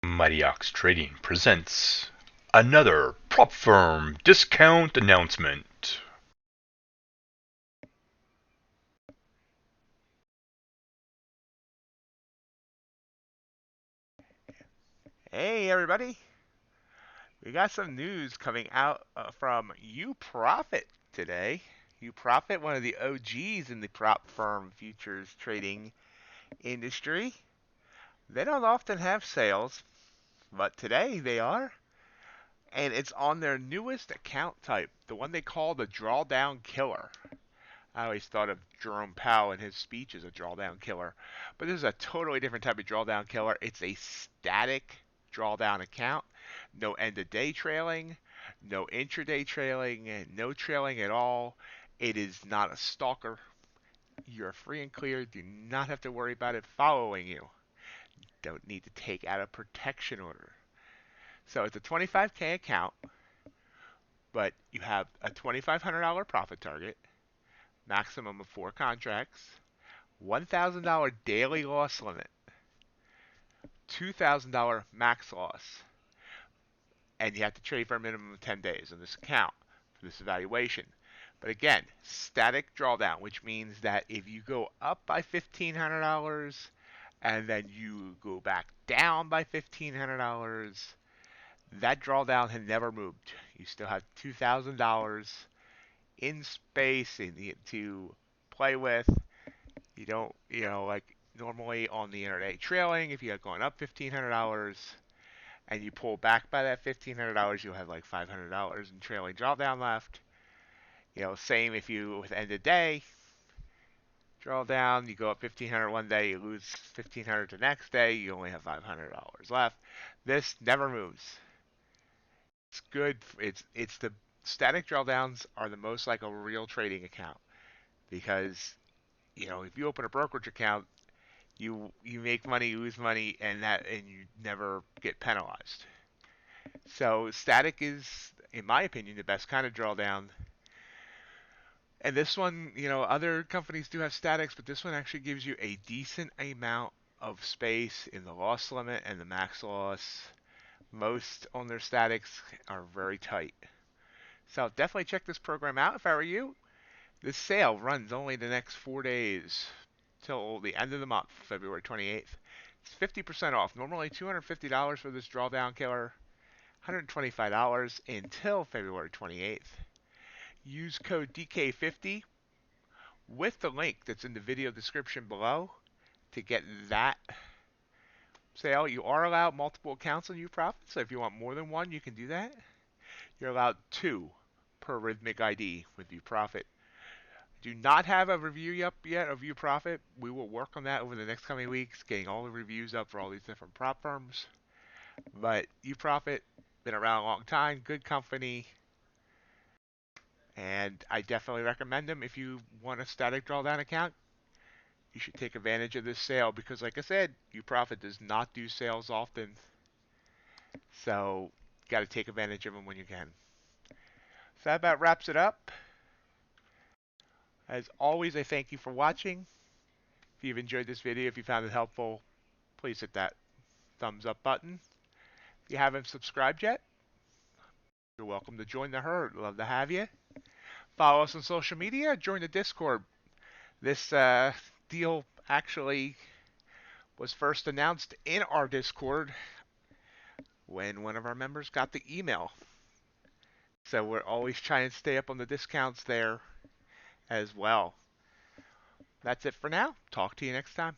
MightyOxTrading presents another prop firm discount announcement. Hey everybody, we got some news coming out from Uprofit today. Uprofit, one of the OGs in the prop firm futures trading industry. They don't often have sales, but today they are. And it's on their newest account type, the one they call the Drawdown Killer. I always thought of Jerome Powell and his speech as a drawdown killer, but this is a totally different type of drawdown killer. It's a static drawdown account, no end of day trailing, no intraday trailing, no trailing at all. It is not a stalker. You're free and clear. Do not have to worry about it following you. Don't need to take out a protection order. So it's a 25K account, but you have a $2,500 profit target, maximum of 4 contracts, $1,000 daily loss limit, $2,000 max loss, and you have to trade for a minimum of 10 days on this account for this evaluation. But again, static drawdown, which means that if you go up by $1,500 and then you go back down by $1,500, that drawdown had never moved. You still have $2,000 in space to play with. You don't, like normally on the intraday trailing, if you're going up $1,500 and you pull back by that $1,500, you'll have like $500 in trailing drawdown left. Same if you with end of day drawdown, you go up 1,500 one day, you lose 1,500 the next day, you only have $500 left. This never moves. It's good. It's the static drawdowns are the most like a real trading account because if you open a brokerage account, you make money, you lose money, and you never get penalized. So static is, in my opinion, the best kind of drawdown. And this one, other companies do have statics, but this one actually gives you a decent amount of space in the loss limit and the max loss. Most on their statics are very tight. So definitely check this program out if I were you. This sale runs only the next 4 days till the end of the month, February 28th. It's 50% off. Normally $250 for this drawdown killer, $125 until February 28th. Use code DK50 with the link that's in the video description below to get that sale. You are allowed multiple accounts on Uprofit, so if you want more than one, you can do that. You're allowed 2 per Rhythmic ID with Uprofit. Do not have a review up yet of Uprofit. We will work on that over the next coming weeks, getting all the reviews up for all these different prop firms. But Uprofit, been around a long time, good company, and I definitely recommend them. If you want a static drawdown account, you should take advantage of this sale because, like I said, Uprofit does not do sales often, so you got to take advantage of them when you can. So that about wraps it up. As always, I thank you for watching. If you've enjoyed this video, if you found it helpful, please hit that thumbs up button. If you haven't subscribed yet, you're welcome to join the herd. Love to have you. Follow us on social media. Join the Discord. This deal actually was first announced in our Discord when one of our members got the email. So we're always trying to stay up on the discounts there as well. That's it for now. Talk to you next time.